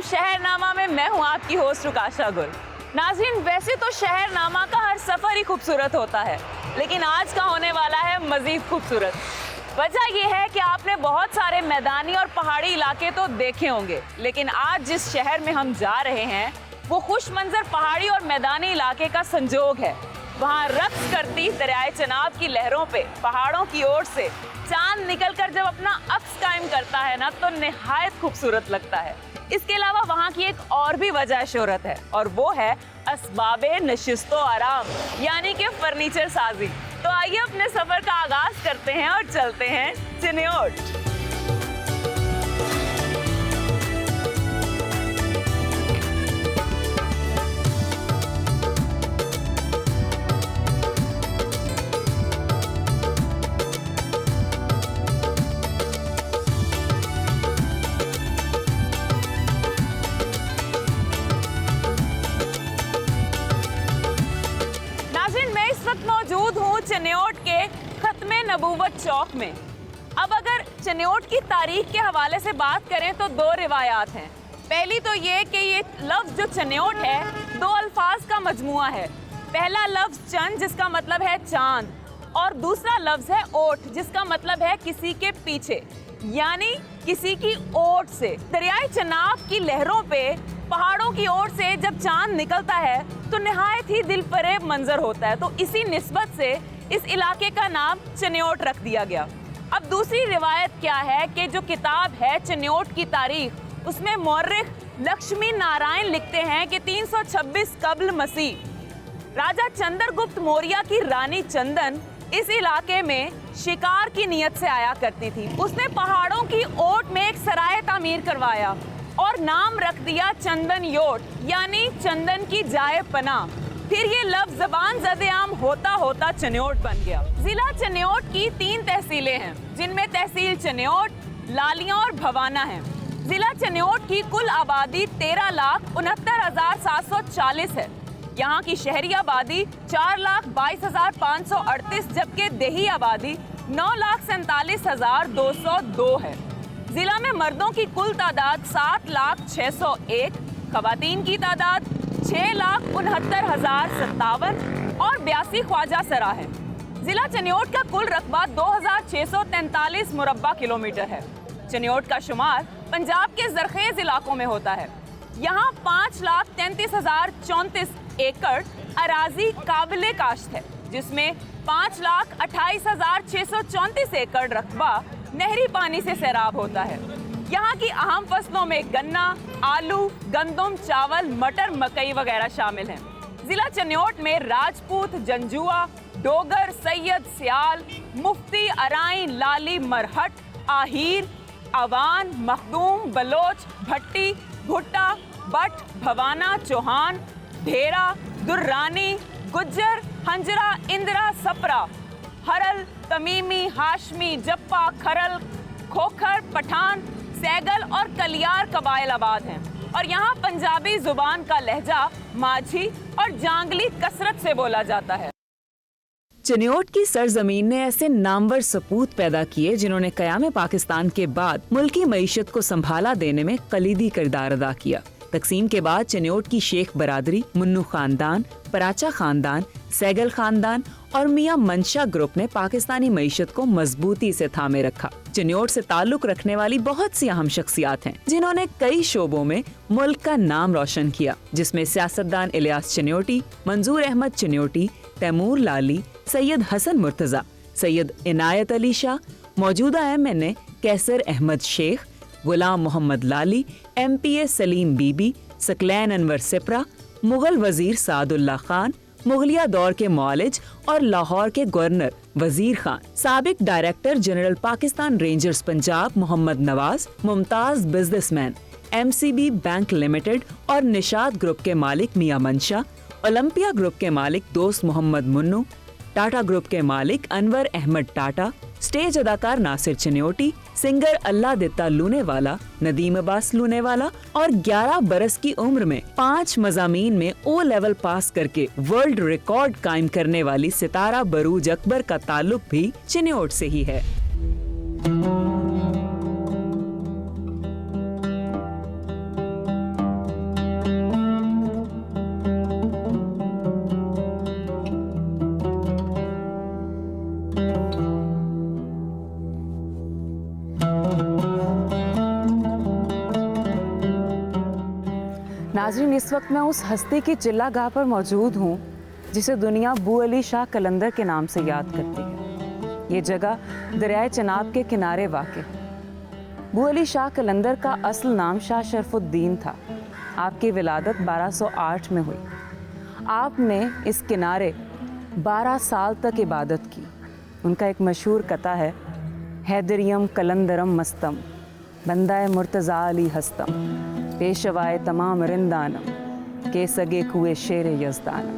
शहरनामा में मैं हूँ आपकी होस्ट रुकाशा गुल। नाज़रीन, वैसे तो शहरनामा का हर सफर ही खूबसूरत होता है, लेकिन आज का होने वाला है मजीद खूबसूरत। वजह यह है कि आपने बहुत सारे मैदानी और पहाड़ी इलाके तो देखे होंगे, लेकिन आज जिस शहर में हम जा रहे हैं वो खुश मंजर पहाड़ी और मैदानी इलाके का संजोग है। वहाँ रक्स करती दरियाए चनाब की लहरों पे पहाड़ों की ओर से चांद निकलकर जब अपना अक्स कायम करता है ना, तो निहायत खूबसूरत लगता है। इसके अलावा वहाँ की एक और भी वजह शोहरत है, और वो है असबाबे नशिस्तो आराम, यानी कि फर्नीचर साजी। तो आइए अपने सफर का आगाज करते हैं और चलते हैं चिन्योट। मौजूद हूँ चिन्योट के खत्मे नबूवत चौक में। अब अगर चिन्योट की तारीख के हवाले से बात करें तो दो रिवायात हैं। पहली तो ये कि ये लफ्ज़ जो चिन्योट है दो अल्फाज का मजमुआ है। पहला लफ्ज़ चंद जिसका मतलब है चांद, और दूसरा लफ्ज़ है ओट जिसका मतलब है किसी के पीछे, यानी किसी की ओट से। दरियाए चनाब की लहरों पे पहाड़ों की ओर से जब चांद निकलता है तो निहायत ही दिलफरेब मंजर होता है। तो इसी निस्बत से इस इलाके का नाम चिन्योट रख दिया गया। अब दूसरी रिवायत क्या है कि जो किताब है चिन्योट की तारीख, उसमें मौर्रिख लक्ष्मी नारायण लिखते हैं कि 326 कब्ल मसीह राजा चंद्रगुप्त मौर्य की रानी चंदन इस इलाके में शिकार की नियत से आया करती थी। उसने पहाड़ों की ओट में एक सराय तामीर करवाया और नाम रख दिया चंदन योट, यानी चंदन की जाए पनाह। फिर ये लफ्ज़ ज़बान ज़द-ए-आम होता होता चिन्योट बन गया। जिला चिन्योट की 3 तहसीलें हैं, जिनमें तहसील चिन्योट, लालियां और भवाना है। जिला चिन्योट की कुल आबादी 13,69,740 है। यहाँ की शहरी आबादी 4,22,538, जबकि देही आबादी 9,47,202 है। जिला में मर्दों की कुल तादाद 7,06,100, खवातीन की तादाद 6,69,057 और 82 ख्वाजा सरा है। जिला चिन्योट का कुल रकबा 2,643 मुरब्बा किलोमीटर है। चिन्योट का शुमार पंजाब के जरखेज इलाकों में होता है। यहाँ 5,33,034 एकड़ अराजी काबिले काश्त है, जिसमें 5,28,634 एकड़ रकबा नहरी पानी से सैराब होता है। यहाँ की अहम फसलों में गन्ना, आलू, गंदम, चावल, मटर, मकई वगैरह शामिल हैं। जिला चिन्योट में राजपूत, जंजुआ, डोगर, सैयद, सियाल, मुफ्ती, अराई, लाली, मरहट, आहिर, अवान, मखदूम, बलोच, भट्टी, भुट्टा, बट, भवाना, चौहान, ढेरा, दुर्रानी, गुज्जर, हंजरा, इंदिरा, सपरा, हरल, तमीमी, हाशमी, जप्पा, खरल, खोखर, पठान, सैगल और कलियार कबाइल आबाद हैं। और यहाँ पंजाबी जुबान का लहजा माझी और जांगली कसरत से बोला जाता है। चिन्योट की सरजमीन ने ऐसे नामवर सपूत पैदा किए जिन्होंने क़याम पाकिस्तान के बाद मुल्की मईशत को संभाला देने में कलीदी किरदार अदा किया। तकसीम के बाद चिन्योट की शेख बरादरी, मुन्नू खानदान, पराचा खानदान, सैगल खानदान और मियां मंशा ग्रुप ने पाकिस्तानी मईशत को मजबूती से थामे रखा। चिन्योट से ताल्लुक रखने वाली बहुत सी अहम शख्सियात हैं, जिन्होंने कई शोबों में मुल्क का नाम रोशन किया, जिसमें सियासतदान इलियास चिन्योटी, मंजूर अहमद चिन्योटी, तैमूर लाली, सैयद हसन मुर्तजा, सैयद इनायत अली शाह, मौजूदा MNA कैसर अहमद शेख, गुलाम मोहम्मद लाली, MPA सलीम बीबी, सकलैन अनवर सिपरा, मुगल वजीर सादुल्ला खान, मुगलिया दौर के मौलिज और लाहौर के गवर्नर वजीर खान, साबिक director general Pakistan rangers Punjab Mohammad Nawaz, मुमताज बिजनेसमैन, MCB बैंक लिमिटेड और निशाद ग्रुप के मालिक मियां मंशा, ओलंपिया ग्रुप के मालिक दोस्त मोहम्मद मुन्नू, टाटा ग्रुप के मालिक अनवर अहमद टाटा, स्टेज अदाकार नासिर चिन्योटी, सिंगर अल्लाह दित्ता लूनेवाला, नदीम अब्बास लूनेवाला और 11 बरस की उम्र में 5 मज़ामीन में O लेवल पास करके वर्ल्ड रिकॉर्ड कायम करने वाली सितारा बरूज अकबर का ताल्लुक भी चिन्योट से ही है। नाज़रीन, इस वक्त मैं उस हस्ती की चिल्ला गाह पर मौजूद हूँ जिसे दुनिया बू अली शाह कलंदर के नाम से याद करती है। ये जगह दरियाए चनाब के किनारे वाक़ है। बू अली शाह कलंदर का असल नाम शाह शरफुद्दीन था। आपकी विलादत 1208 में हुई। आपने इस किनारे 12 साल तक इबादत की। उनका एक मशहूर कता है, हैदरियम कलंदरम मस्तम बंदाए मुर्तज़ा अली हस्तम पेशवाए तमाम रिंदानम के सगे कुए शेर यज़दानम।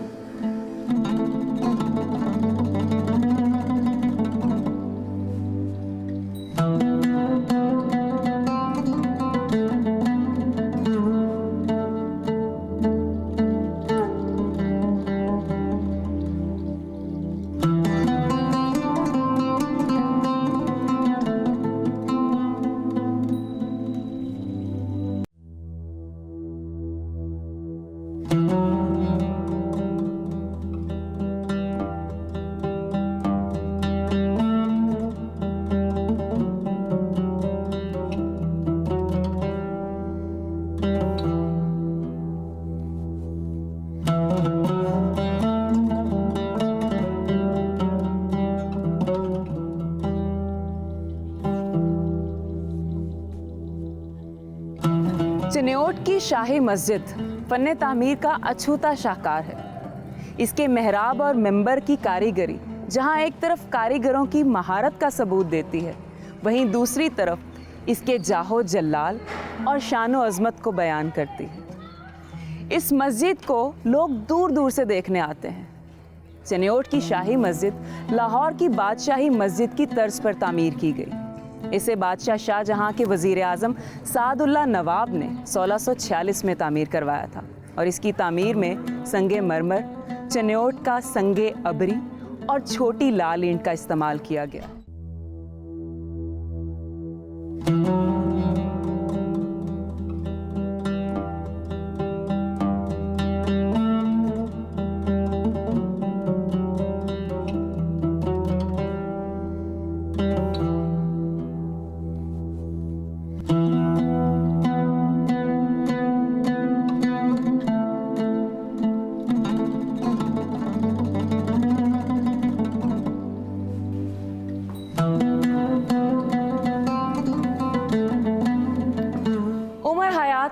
चिन्योट की शाही मस्जिद फन्ने तामीर का अछूता शाहकार है। इसके मेहराब और मिंबर की कारीगरी जहां एक तरफ कारीगरों की महारत का सबूत देती है, वहीं दूसरी तरफ इसके जाहो जलाल और शानो अज़मत को बयान करती है। इस मस्जिद को लोग दूर दूर से देखने आते हैं। चिन्योट की शाही मस्जिद लाहौर की बादशाही मस्जिद की तर्ज पर तामीर की गई। इसे बादशाह शाहजहां के वज़ीर आज़म सादुल्ला नवाब ने 1646 में तामीर करवाया था और इसकी तामीर में संगे मरमर, चिन्योट का संगे अबरी और छोटी लाल ईंट का इस्तेमाल किया गया।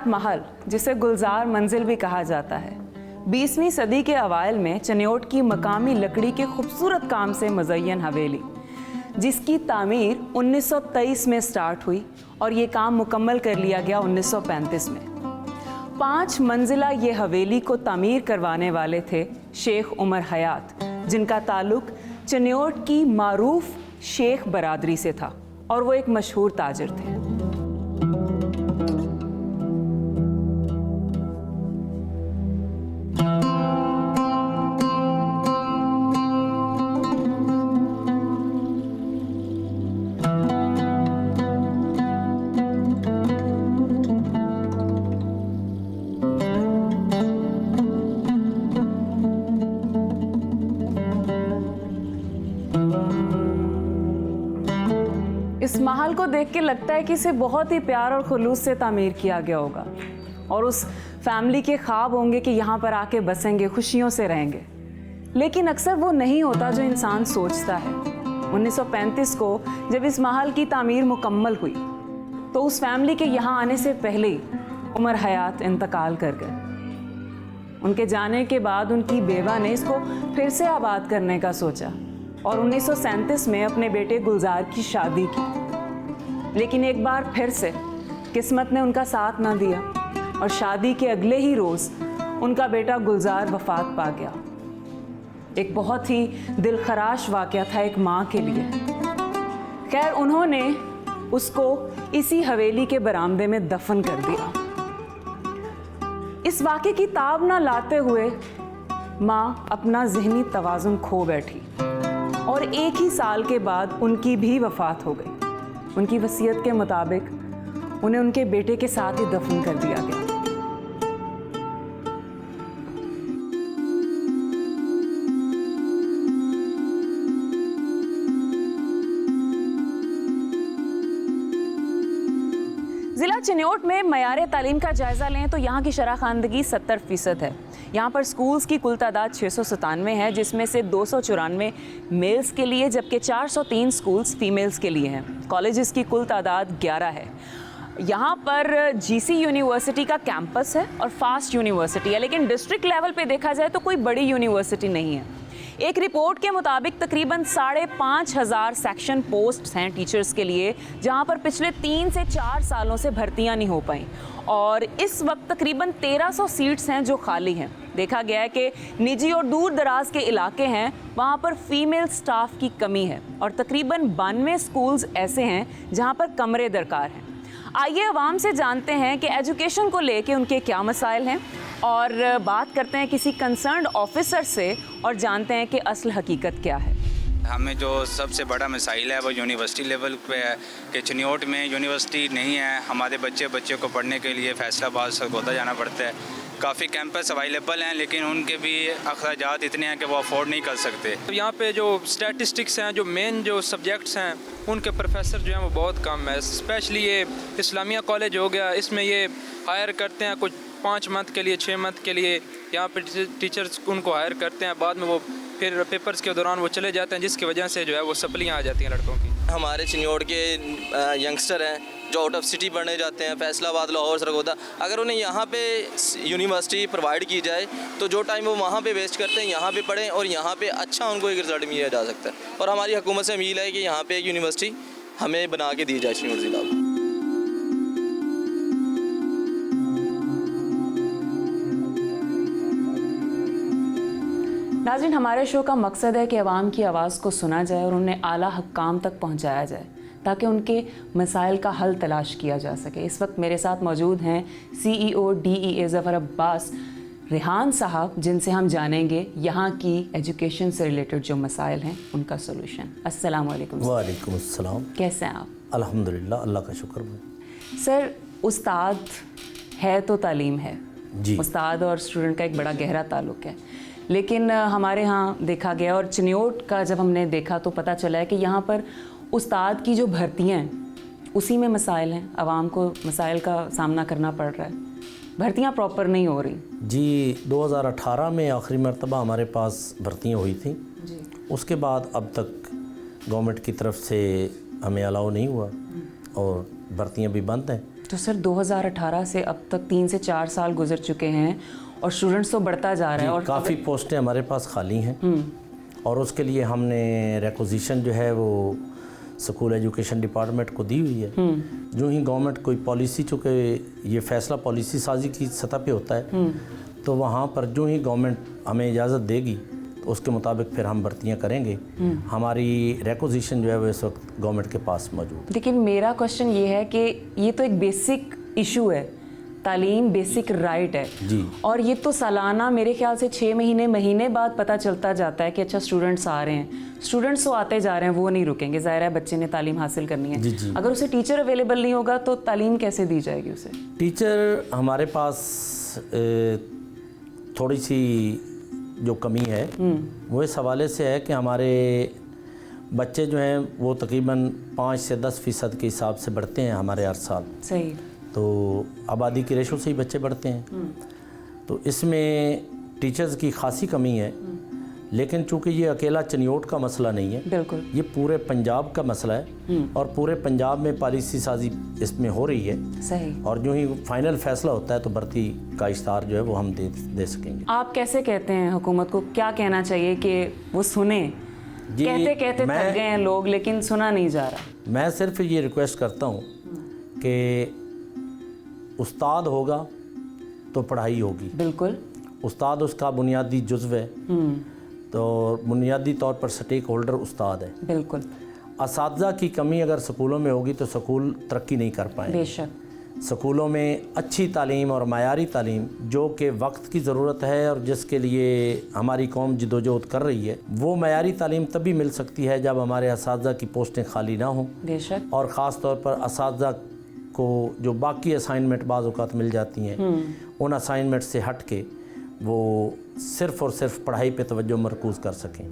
महल, जिसे गुलजार मंजिल भी कहा जाता है, 20वीं सदी के अवाइल में चिन्योट की मकामी लकड़ी के खूबसूरत काम से मुज़य्यन हवेली, जिसकी तामीर 1923 में स्टार्ट हुई और ये काम मुकम्मल कर लिया गया 1935 में। 5 मंजिला ये हवेली को तामीर करवाने वाले थे शेख उमर हयात, जिनका ताल्लुक चिन्योट की मारूफ शेख बरादरी से था और वो एक मशहूर ताजिर थे। इस महल को देख के लगता है कि इसे बहुत ही प्यार और खुलूस से तामीर किया गया होगा और उस फैमिली के ख्वाब होंगे कि यहाँ पर आके बसेंगे, खुशियों से रहेंगे। लेकिन अक्सर वो नहीं होता जो इंसान सोचता है। 1935 को जब इस महल की तामीर मुकम्मल हुई तो उस फैमिली के यहाँ आने से पहले ही उमर हयात इंतकाल कर गए। उनके जाने के बाद उनकी बेवा ने इसको फिर से आबाद करने का सोचा और 1937 में अपने बेटे गुलजार की शादी की। लेकिन एक बार फिर से किस्मत ने उनका साथ ना दिया और शादी के अगले ही रोज़ उनका बेटा गुलजार वफात पा गया। एक बहुत ही दिलखराश वाक़या था एक माँ के लिए। खैर, उन्होंने उसको इसी हवेली के बरामदे में दफन कर दिया। इस वाक़े की ताब ना लाते हुए माँ अपना ज़हनी तवाज़ुन खो बैठी और एक ही साल के बाद उनकी भी वफ़ात हो गई। उनकी वसीयत के मुताबिक उन्हें उनके बेटे के साथ ही दफन कर दिया गया। ज़िला चिन्योट में मयार तालीम का जायज़ा लें तो यहाँ की शराखानदगी 70% है। यहाँ पर स्कूल्स की कुल तादाद 697 है, जिसमें से 294 मेल्स के लिए जबकि 403 स्कूल्स फीमेल्स के लिए हैं। कॉलेजेस की कुल तादाद 11 है। यहाँ पर जीसी यूनिवर्सिटी का कैंपस है और फास्ट यूनिवर्सिटी है, लेकिन डिस्ट्रिक्ट लेवल पे देखा जाए तो कोई बड़ी यूनिवर्सिटी नहीं है। एक रिपोर्ट के मुताबिक तकरीबन 5,500 सेक्शन पोस्ट्स हैं टीचर्स के लिए, जहाँ पर पिछले 3 से 4 सालों से भर्तियाँ नहीं हो पाई और इस वक्त तकरीबन 1300 सीट्स हैं जो खाली हैं। देखा गया है कि निजी और दूर दराज के इलाके हैं, वहाँ पर फीमेल स्टाफ की कमी है और तकरीबन 92 स्कूल्स ऐसे हैं जहाँ पर कमरे दरकार हैं। आइए अवाम से जानते हैं कि एजुकेशन को लेके उनके क्या मसाइल हैं और बात करते हैं किसी कंसर्न्ड ऑफिसर से और जानते हैं कि असल हकीकत क्या है। हमें जो सबसे बड़ा मसाइल है वो यूनिवर्सिटी लेवल पे है कि चिन्योट में यूनिवर्सिटी नहीं है। हमारे बच्चे को पढ़ने के लिए फैसलाबाद सरगोदा जाना पड़ता है। काफ़ी कैंपस अवेलेबल हैं लेकिन उनके भी अखराजात इतने हैं कि वो अफोर्ड नहीं कर सकते। तो यहाँ पे जो स्टैटिस्टिक्स हैं, जो मेन जो सब्जेक्ट्स हैं, उनके प्रोफेसर जो हैं वो बहुत कम है। स्पेशली ये इस्लामिया कॉलेज हो गया, इसमें ये हायर करते हैं कुछ 5 मंथ के लिए 6 मंथ के लिए यहाँ पे टीचर्स उनको हायर करते हैं, बाद में वो फिर पेपर्स के दौरान वो चले जाते हैं, जिसकी वजह से जो है वो सप्लियाँ आ जाती हैं लड़कों की। हमारे चिन्योट के यंगस्टर हैं जो आउट ऑफ सिटी पढ़ने जाते हैं, फैसलाबाद, लाहौर, सरगोदा। अगर उन्हें यहाँ पे यूनिवर्सिटी प्रोवाइड की जाए तो जो टाइम वो वहाँ पे वेस्ट करते हैं यहाँ पे पढ़ें और यहाँ पे अच्छा उनको एक रिजल्ट मिला जा सकता है। और हमारी हुकूमत से उम्मीद है कि यहाँ पे एक यूनिवर्सिटी हमें बना के दी जाए चिन्योट ज़िला में। नाज़रीन, हमारे शो का मकसद है कि अवाम की आवाज़ को सुना जाए और उन्हें आला हक्काम तक पहुंचाया जाए ताकि उनके मसाइल का हल तलाश किया जा सके। इस वक्त मेरे साथ मौजूद हैं CEO DEA ज़फ़र अब्बास रेहान साहब, जिनसे हम जानेंगे यहाँ की एजुकेशन से रिलेटेड जो मसाइल हैं उनका सोल्यूशन। अस्सलाम वालेकुम। वालेकुम अस्सलाम। कैसे हैं आप? अल्हम्दुलिल्लाह, अल्लाह का शुक्र। सर, उस्ताद है तो तालीम है जी। उस्ताद और स्टूडेंट का एक बड़ा गहरा ताल्लुक़ है, लेकिन हमारे यहाँ देखा गया और चिन्योट का जब हमने देखा तो पता चला है कि यहाँ पर उस्ताद की जो भर्तियाँ हैं उसी में मसाइल हैं। आवाम को मसाइल का सामना करना पड़ रहा है, भर्तियाँ प्रॉपर नहीं हो रही। जी, 2018 में आखिरी मरतबा हमारे पास भर्तियाँ हुई थी जी। उसके बाद अब तक गवर्नमेंट की तरफ से हमें अलाउ नहीं हुआ और भर्तियाँ भी बंद हैं। तो सर 2018 से अब तक 3 से 4 साल गुजर चुके हैं और स्टूडेंट्स तो बढ़ता जा रहा है और काफ़ी पोस्टें हमारे पास खाली हैं और उसके लिए हमने रिक्वेजिशन जो है वो स्कूल एजुकेशन डिपार्टमेंट को दी हुई है। जो ही गवर्नमेंट कोई पॉलिसी, चूँकि ये फ़ैसला पॉलिसी साजी की सतह पे होता है, तो वहाँ पर जो ही गवर्नमेंट हमें इजाज़त देगी तो उसके मुताबिक फिर हम भर्तियाँ करेंगे। हमारी रिक्वेजिशन जो है वो इस वक्त गवर्नमेंट के पास मौजूद है। लेकिन मेरा क्वेश्चन ये है कि ये तो एक बेसिक इशू है, तालीम बेसिक राइट है जी। और ये तो सालाना मेरे ख्याल से 6 महीने बाद पता चलता जाता है कि अच्छा स्टूडेंट्स आ रहे हैं। स्टूडेंट्स तो आते जा रहे हैं, वो नहीं रुकेंगे, ज़ाहिर है बच्चे ने तालीम हासिल करनी है। जी। अगर उसे टीचर अवेलेबल नहीं होगा तो तालीम कैसे दी जाएगी उसे? टीचर हमारे पास थोड़ी सी जो कमी है वो इस हवाले से है कि हमारे बच्चे जो हैं वो तकरीबन 5 से 10% के हिसाब से बढ़ते हैं हमारे हर साल। सही। तो आबादी की रेशो से ही बच्चे बढ़ते हैं, तो इसमें टीचर्स की खासी कमी है। लेकिन चूंकि ये अकेला चिन्योट का मसला नहीं है, बिल्कुल ये पूरे पंजाब का मसला है और पूरे पंजाब में पॉलिसी साजी इसमें हो रही है। सही। और जो ही फाइनल फैसला होता है तो भर्ती का इश्तार जो है वो हम दे सकेंगे। आप कैसे कहते हैं हुकूमत को क्या कहना चाहिए कि वो सुने? कहते कहते थक गए हैं लोग, लेकिन सुना नहीं जा रहा। मैं सिर्फ ये रिक्वेस्ट करता हूँ कि उस्ताद होगा तो पढ़ाई होगी। बिल्कुल। उस्ताद उसका बुनियादी जुज़्व है, तो बुनियादी तौर पर स्टेक होल्डर उस्ताद है। बिल्कुल। असातिज़ा की कमी अगर स्कूलों में होगी तो स्कूल तरक्की नहीं कर पाएंगे। बेशक। स्कूलों में अच्छी तालीम और मायारी तालीम जो कि वक्त की ज़रूरत है और जिसके लिए हमारी कौम जिदोजहद कर रही है, वो मायारी तालीम तभी मिल सकती है जब हमारे असातिज़ा की पोस्टें खाली ना हों। बेशक। और ख़ास तौर पर असातिज़ा को जो बाकी असाइनमेंट बाज़ औक़ात मिल जाती हैं, उन असाइनमेंट से हट के वो सिर्फ़ और सिर्फ पढ़ाई पे तवज्जो मरकूज़ कर सकें।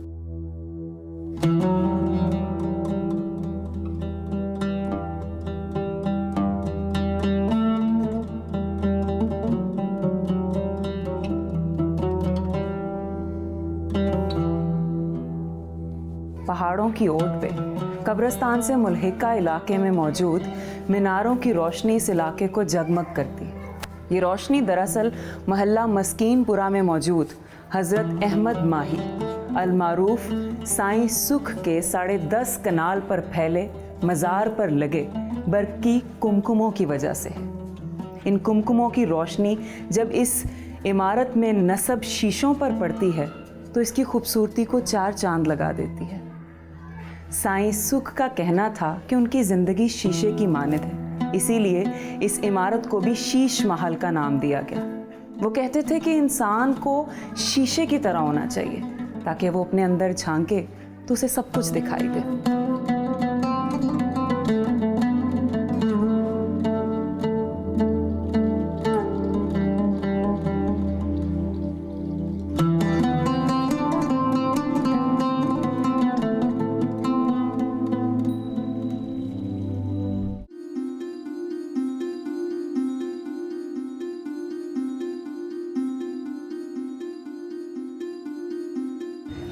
की ओट पे कब्रिस्तान से मुल्हिका इलाके में मौजूद मीनारों की रोशनी इस इलाके को जगमग करती है। ये रोशनी दरअसल मोहल्ला मस्कीनपुरा में मौजूद हज़रत अहमद माही अलमारूफ साईं सुख के 10.5 कनाल पर फैले मज़ार पर लगे बरकी कुमकुमों की वजह से। इन कुमकुमों की रोशनी जब इस इमारत में नस्ब शीशों पर पड़ती है तो इसकी खूबसूरती को 4 चांद लगा देती है। साईं सुख का कहना था कि उनकी ज़िंदगी शीशे की मानद है, इसीलिए इस इमारत को भी शीश महल का नाम दिया गया। वो कहते थे कि इंसान को शीशे की तरह होना चाहिए ताकि वो अपने अंदर झांके तो उसे सब कुछ दिखाई दे।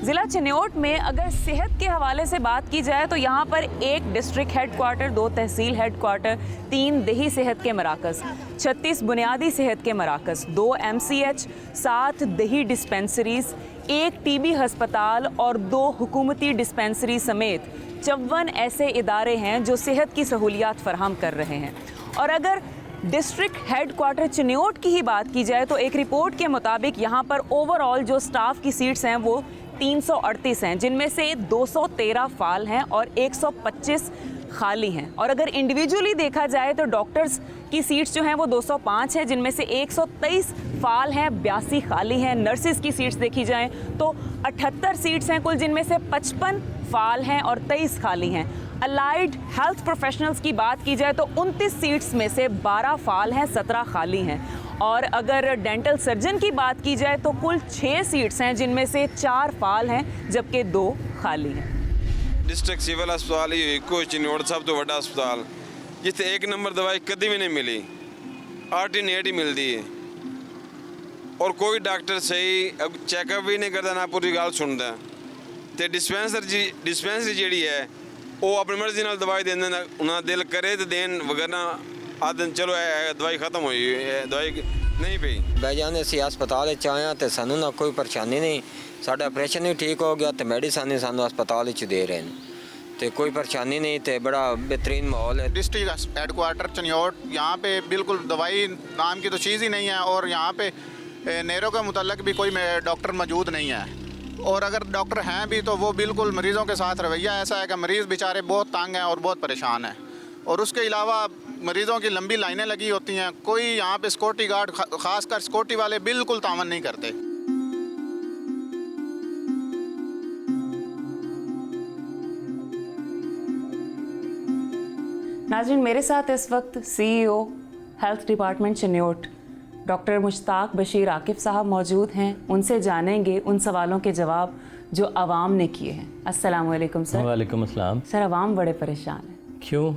ज़िला चिन्योट में अगर सेहत के हवाले से बात की जाए तो यहाँ पर 1 डिस्ट्रिक्ट हेडक्वार्टर, 2 तहसील हेडक्वार्टर, 3 दही सेहत के मराकज़, 36 बुनियादी सेहत के मराकज़, 2 MCH, 7 दही डिस्पेंसरीज़, 1 TB हस्पताल और 2 हुकूमती डिस्पेंसरी समेत 54 ऐसे इदारे हैं जो सेहत की सहूलियात फराहम कर रहे हैं। और अगर डिस्ट्रिक्ट हेडक्वार्टर चिन्योट की ही बात की जाए तो एक रिपोर्ट के मुताबिक यहाँ पर ओवरऑल जो स्टाफ की सीट्स हैं वो 338 हैं, जिनमें से 213 फाल हैं और 125 खाली हैं। और अगर इंडिविजुअली देखा जाए तो डॉक्टर्स की सीट्स जो हैं वो 205 हैं, जिनमें से 123 फाल हैं, 82 खाली हैं। नर्सिस की सीट्स देखी जाएं तो 78 सीट्स हैं कुल, जिनमें से 55 फाल हैं और 23 खाली हैं। अलाइड हेल्थ प्रोफेशनल्स की बात की जाए तो 29 सीट्स में से 12 फाल हैं, 17 खाली हैं। और अगर डेंटल सर्जन की बात की जाए तो कुल 6 सीट्स हैं, जिनमें से 4 फाल हैं जबकि 2 खाली हैं। डिस्ट्रिक्ट सिविल अस्पताल ही कोई चिन्योट सब तो बड़ा अस्पताल जिथे 1 नंबर दवाई कभी भी नहीं मिली, आर्टिनेट ही मिलती है और कोई डॉक्टर सही चैकअप भी नहीं करता ना पूरी गल सुनता। तो डिस्पेंसरी जी है वो अपनी मर्जी नाल दवाई देंगे, उन्हें दिल करे तो देन वगैरह आदन चलो दवाई खत्म हुई दवाई नहीं पई। बैजान असी हस्पताल आया तो सानू ना कोई परेशानी नहीं, साडा ऑपरेशन भी ठीक हो गया तो मेडिसिन ही सानू हस्पताल दे रहे हैं, तो कोई परेशानी नहीं, तो बड़ा बेहतरीन माहौल है। डिस्ट्रिक्ट हेडक्वार्टर चिन्योट, यहाँ पे बिल्कुल दवाई नाम की तो चीज़ ही नहीं है और यहाँ पे नेरों के मुतल्लिक भी कोई डॉक्टर मौजूद नहीं है, और अगर डॉक्टर हैं भी तो वो बिल्कुल मरीज़ों के साथ रवैया ऐसा है कि मरीज़ बेचारे बहुत तंग हैं और बहुत परेशान हैं। और उसके अलावा मरीज़ों की लंबी लाइनें लगी होती हैं, कोई यहाँ पे सिक्योरिटी गार्ड ख़ासकर सिक्योरिटी वाले बिल्कुल तावन नहीं करते। नाज़रीन, मेरे साथ इस वक्त CEO health department Chiniot doctor Mushtaq Bashir Akif sahab मौजूद हैं। उनसे जानेंगे उन सवालों के जवाब जो अवाम ने किए हैं। अस्सलाम वालेकुम सर। वालेकुम अस्सलाम। सर, अवाम बड़े परेशान हैं। क्यों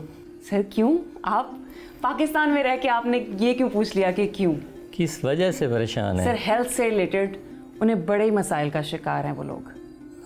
सर? क्यों? आप पाकिस्तान में रह के आपने ये क्यों पूछ लिया कि क्यों, किस वजह से परेशान है? सर, हेल्थ से रिलेटेड उन्हें बड़े मसाइल का शिकार हैं वो लोग।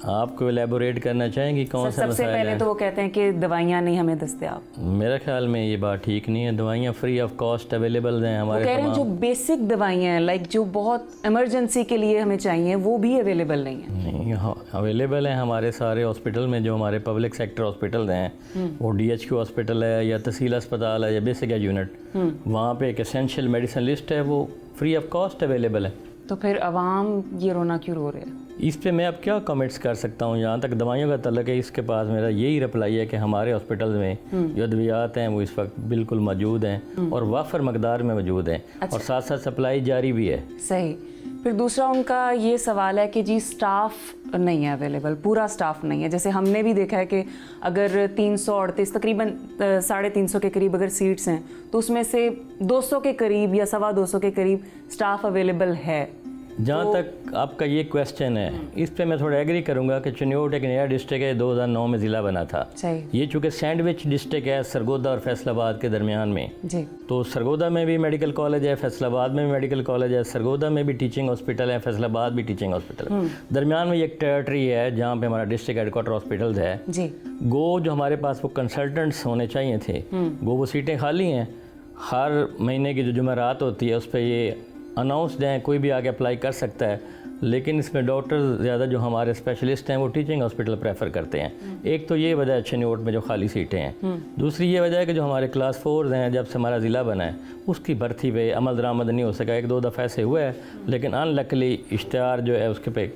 आपको एलेबोरेट करना चाहेंगे कौन सा सबसे मसाइल पहले है? तो वो कहते हैं कि दवाइयाँ नहीं हमें दस्तयाब। मेरे ख्याल में ये बात ठीक नहीं है, दवाइयाँ फ्री ऑफ कॉस्ट अवेलेबल हैं हमारे। वो कह रहे हैं जो बेसिक दवाइयाँ हैं, लाइक जो बहुत इमरजेंसी के लिए हमें चाहिए, वो भी अवेलेबल नहीं है। नहीं, अवेलेबल हैं हमारे सारे हॉस्पिटल में, जो हमारे पब्लिक सेक्टर हॉस्पिटल हैं, वो DHQ हॉस्पिटल है या तहसील अस्पताल है या बेसिक यूनिट, वहाँ पे एक एसेंशियल मेडिसिन लिस्ट है, वो फ्री ऑफ कॉस्ट अवेलेबल है। तो फिर अवाम ये रोना क्यों रो रहे हैं? इस पे मैं अब क्या कमेंट्स कर सकता हूँ? जहाँ तक दवाइयों का तल्लुक है, इसके पास मेरा यही रिप्लाई है कि हमारे हॉस्पिटल में जो अद्वियात हैं वो इस वक्त बिल्कुल मौजूद हैं और वाफर मकदार में मौजूद हैं। अच्छा। और साथ साथ सप्लाई जारी भी है। सही। फिर दूसरा उनका ये सवाल है कि जी स्टाफ नहीं है अवेलेबल, पूरा स्टाफ नहीं है। जैसे हमने भी देखा है कि अगर 338 तकरीबन 350 के करीब अगर सीट्स हैं तो उसमें से 200 के करीब या 225 के करीब स्टाफ अवेलेबल है, जहाँ तक आपका ये क्वेश्चन है, इस पे मैं थोड़ा एग्री करूँगा कि चिन्योट एक नया डिस्ट्रिक्ट है, 2009 में ज़िला बना था। ये चूँकि सैंडविच डिस्ट्रिक्ट है सरगोदा और फैसलाबाद के दरमियान में, तो सरगोदा में भी मेडिकल कॉलेज है, फैसलाबाद में भी मेडिकल कॉलेज है, सरगोदा में भी टीचिंग हॉस्पिटल है, फैसलाबाद भी टीचिंग हॉस्पिटल है। दरमियान में एक टेरिटरी है जहाँ पे हमारा डिस्ट्रिक्ट हेडक्वार्टर हॉस्पिटल्स है। गो जो हमारे पास वो कंसल्टेंट्स होने चाहिए थे, वो सीटें खाली हैं। हर महीने की जो जुमेरात होती है उस पर ये अनाउंसड हैं, कोई भी आगे अप्लाई कर सकता है, लेकिन इसमें डॉक्टर ज़्यादा जो हमारे स्पेशलिस्ट हैं वो टीचिंग हॉस्पिटल प्रेफर करते हैं। एक तो ये वजह है चिन्योट में जो खाली सीटें हैं। दूसरी ये वजह है कि जो हमारे क्लास 4 हैं, जब से हमारा ज़िला बना है उसकी भर्ती पे अमल दरामद नहीं हो सका। 1-2 दफ़ा ऐसे हुआ है, लेकिन अनलकली इश्तिहार जो है उसके पे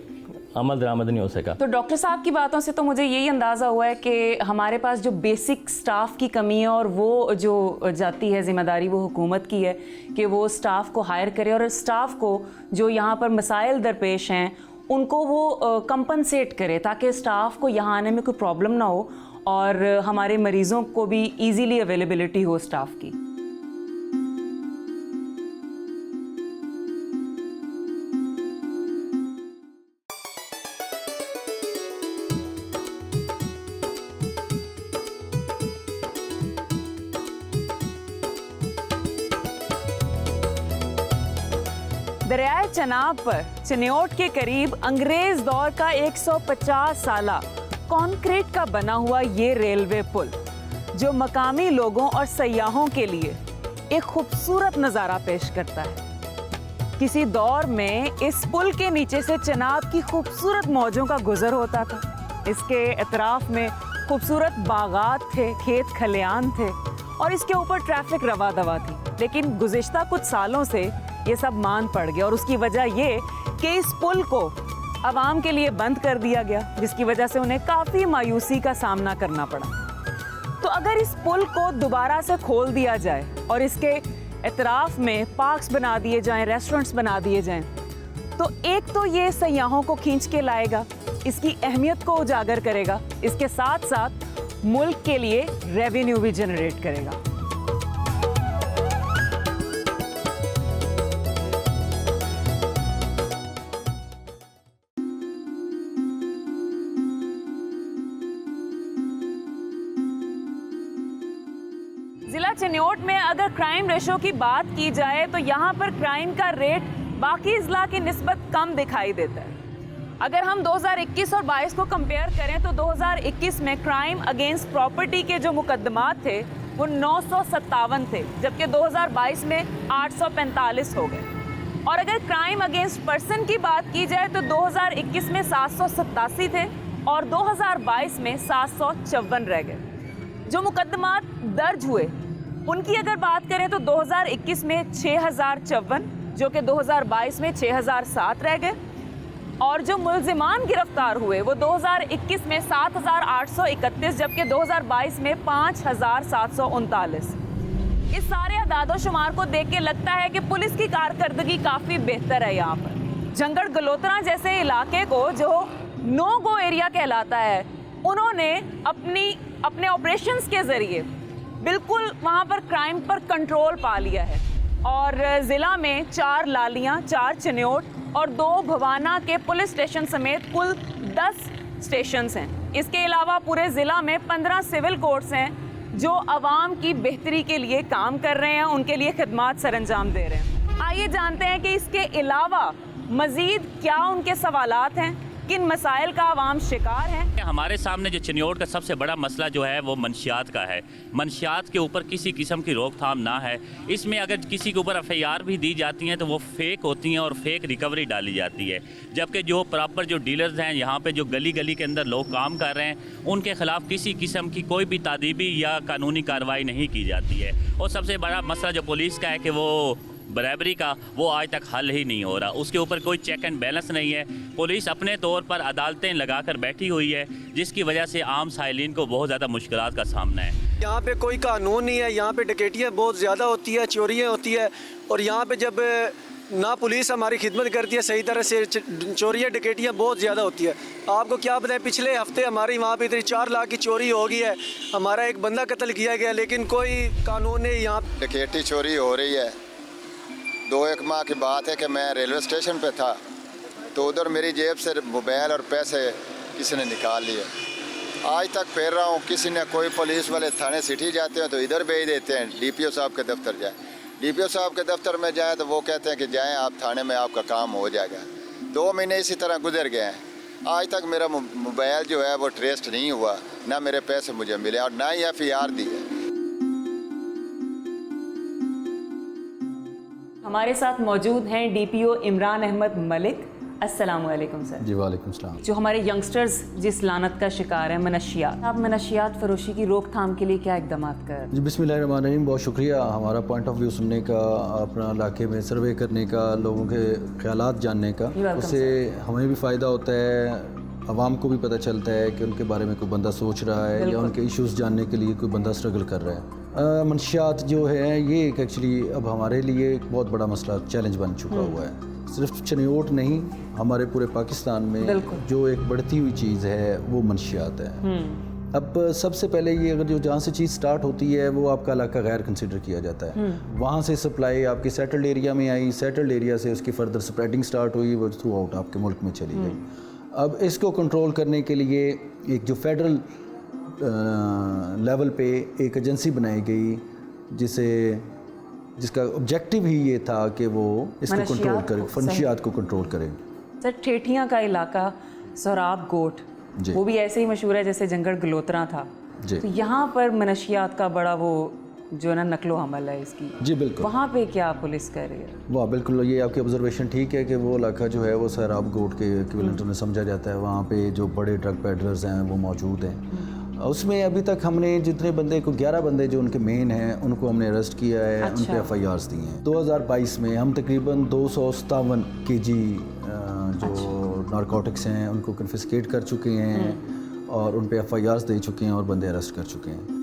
अमल दरामद नहीं हो सका। तो डॉक्टर साहब की बातों से तो मुझे यही अंदाज़ा हुआ है कि हमारे पास जो बेसिक स्टाफ की कमी है और वो जो जाती है जिम्मेदारी वो हुकूमत की है कि वो स्टाफ को हायर करे और स्टाफ को जो यहाँ पर मसाइल दरपेश हैं उनको वो कंपनसेट करे, ताकि स्टाफ को यहाँ आने में कोई प्रॉब्लम ना हो और हमारे मरीज़ों को भी ईजीली अवेलेबिलिटी हो स्टाफ की। दरियाए चनाब पर चिन्योट के करीब अंग्रेज दौर का 150 साला कंक्रीट का बना हुआ ये रेलवे पुल जो मकामी लोगों और सयाहों के लिए एक खूबसूरत नज़ारा पेश करता है। किसी दौर में इस पुल के नीचे से चनाब की खूबसूरत मौजों का गुजर होता था। इसके एतराफ में खूबसूरत बागात थे, खेत खलियान थे और इसके ऊपर ट्रैफिक रवा दवा थी। लेकिन गुज़िश्ता कुछ सालों से ये सब मान पड़ गया और उसकी वजह ये कि इस पुल को आवाम के लिए बंद कर दिया गया, जिसकी वजह से उन्हें काफ़ी मायूसी का सामना करना पड़ा। तो अगर इस पुल को दोबारा से खोल दिया जाए और इसके एतराफ़ में पार्क्स बना दिए जाएं, रेस्टोरेंट्स बना दिए जाएं, तो एक तो ये सयाहों को खींच के लाएगा, इसकी अहमियत को उजागर करेगा, इसके साथ साथ मुल्क के लिए रेवेन्यू भी जनरेट करेगा। जिला चिन्योट में अगर क्राइम रेशो की बात की जाए तो यहाँ पर क्राइम का रेट बाकी जिला की निस्बत कम दिखाई देता है। अगर हम 2021 और 22 को कंपेयर करें तो 2021 में क्राइम अगेंस्ट प्रॉपर्टी के जो मुकदमात थे वो 957 थे, जबकि 2022 में 845 हो गए। और अगर क्राइम अगेंस्ट पर्सन की बात की जाए तो 2021 में 787 थे और 2022 में 754 रह गए। जो मुकदमात दर्ज हुए उनकी अगर बात करें तो 2021 में 6054, जो कि 2022 में 6007 रह गए। और जो मुल्जिमान गिरफ्तार हुए वो 2021 में 7831, जबकि 2022 में 5739। इस सारे अदादो शुमार को देख के लगता है कि पुलिस की कारकर्दगी काफ़ी बेहतर है। यहाँ पर जंगड़ गलोत्रा जैसे इलाके को जो नो गो एरिया कहलाता है, उन्होंने अपने ऑपरेशंस के ज़रिए बिल्कुल वहाँ पर क्राइम पर कंट्रोल पा लिया है। और ज़िला में 4 लालियाँ, 4 चिन्योट और 2 भवाना के पुलिस स्टेशन समेत कुल 10 स्टेशंस हैं। इसके अलावा पूरे ज़िला में 15 सिविल कोर्ट्स हैं जो आवाम की बेहतरी के लिए काम कर रहे हैं, उनके लिए खिदमात सरअंजाम दे रहे हैं। आइए जानते हैं कि इसके अलावा मज़ीद क्या उनके सवालात हैं, किन मसाइल का आवाम शिकार है। हमारे सामने जो चिन्योट का सबसे बड़ा मसला जो है वो मंशियात का है। मंशियात के ऊपर किसी किस्म की रोकथाम ना है। इसमें अगर किसी के ऊपर FIR भी दी जाती हैं तो वो फेक होती हैं और फेक रिकवरी डाली जाती है, जबकि जो प्रॉपर जो डीलर्स हैं यहाँ पे जो गली गली के अंदर लोग काम कर रहे हैं उनके ख़िलाफ़ किसी किस्म की कोई भी तादीबी या कानूनी कार्रवाई नहीं की जाती है। और सबसे बड़ा मसला जो पुलिस का है कि वो बराबरी का वो आज तक हल ही नहीं हो रहा, उसके ऊपर कोई चेक एंड बैलेंस नहीं है। पुलिस अपने तौर पर अदालतें लगाकर बैठी हुई है, जिसकी वजह से आम साइलिन को बहुत ज़्यादा मुश्किलात का सामना है। यहाँ पे कोई कानून नहीं है, यहाँ पे डकैतियाँ बहुत ज़्यादा होती है, चोरियाँ होती है। और यहाँ पे जब ना पुलिस हमारी खिदमत करती है सही तरह से, चोरियाँ डकैतियाँ बहुत ज़्यादा होती है। आपको क्या बताएं, पिछले हफ्ते हमारी वहाँ पे इतनी 4 लाख की चोरी हो गई है, हमारा एक बंदा कत्ल किया गया, लेकिन कोई कानून नहीं। यहाँ डकैती चोरी हो रही है, 2-1 माह की बात है कि मैं रेलवे स्टेशन पे था, तो उधर मेरी जेब से मोबाइल और पैसे किसी ने निकाल लिए। आज तक फिर रहा हूँ, किसी ने कोई पुलिस वाले थाने सिटी जाते हैं तो इधर भेज देते हैं DPO साहब के दफ्तर जाए। DPO साहब के दफ्तर में जाए तो वो कहते हैं कि जाएं आप थाने में, आपका काम हो जाएगा। 2 महीने इसी तरह गुजर गए हैं। आज तक मेरा मोबाइल जो है वो ट्रेस्ड नहीं हुआ, ना मेरे पैसे मुझे मिले और ना ही FIR दी है। हमारे साथ मौजूद हैं DPO इमरान अहमद मलिक। अस्सलाम वालेकुम सर। जी वालेकुम सलाम। जो हमारे यंगस्टर्स जिस लानत का शिकार है मनशियात, आप मनशियात फरोशी की रोकथाम के लिए क्या इकदाम कर रहे हैं? जी बिस्मिल्लाहिर्रहमानिर्रहीम, बहुत शुक्रिया हमारा पॉइंट ऑफ व्यू सुनने का, अपना इलाके में सर्वे करने का, लोगों के ख्यालात जानने का। उससे हमें भी फ़ायदा होता है, आवाम को भी पता चलता है कि उनके बारे में कोई बंदा सोच रहा है या उनके इश्यूज़ जानने के लिए कोई बंदा स्ट्रगल कर रहा है। मंशियात जो है ये एक एक्चुअली अब हमारे लिए एक बहुत बड़ा मसला, चैलेंज बन चुका हुआ है। सिर्फ चनियोट नहीं, हमारे पूरे पाकिस्तान में जो एक बढ़ती हुई चीज़ है वो मंशियात है। अब सबसे पहले ये अगर जो जहाँ से चीज़ स्टार्ट होती है वो आपका इलाका गैर कंसिडर किया जाता है। वहाँ से सप्लाई आपकी सेटल्ड एरिया में आई, सेटल्ड एरिया से उसकी फर्दर स्प्रेडिंग स्टार्ट हुई, वो थ्रू आउट आपके मुल्क में चली गई। अब इसको कंट्रोल करने के लिए एक जो फेडरल लेवल पे एक एजेंसी बनाई गई जिसका ऑब्जेक्टिव ही ये था कि वो इसको कंट्रोल करे, मंशियात को कंट्रोल करे। सर ठेठियाँ का इलाका, सोराब गोट, वो भी ऐसे ही मशहूर है जैसे जंगल गलोत्रा था। तो यहाँ पर मनशियात का बड़ा वो जो ना नकलो हमल है इसकी। जी बिल्कुल। वहाँ पे क्या पुलिस कर रही है? वाह बिल्कुल, ये आपकी ऑब्जर्वेशन ठीक है कि वो इलाका जो है वो सोराब गोट के इक्विवेलेंट में समझा जाता है। वहाँ पे जो बड़े ड्रग पेडलर्स हैं वो मौजूद हैं। उसमें अभी तक हमने जितने बंदे को 11 बंदे जो उनके मेन हैं उनको हमने अरेस्ट किया है। उन पे FIRs दी हैं। 2022 में हम तकरीबन 257 kg जो नारकोटिक्स हैं उनको कन्फिस्केट कर चुके हैं और उन पे FIRs दे चुके हैं और बंदे अरेस्ट कर चुके हैं।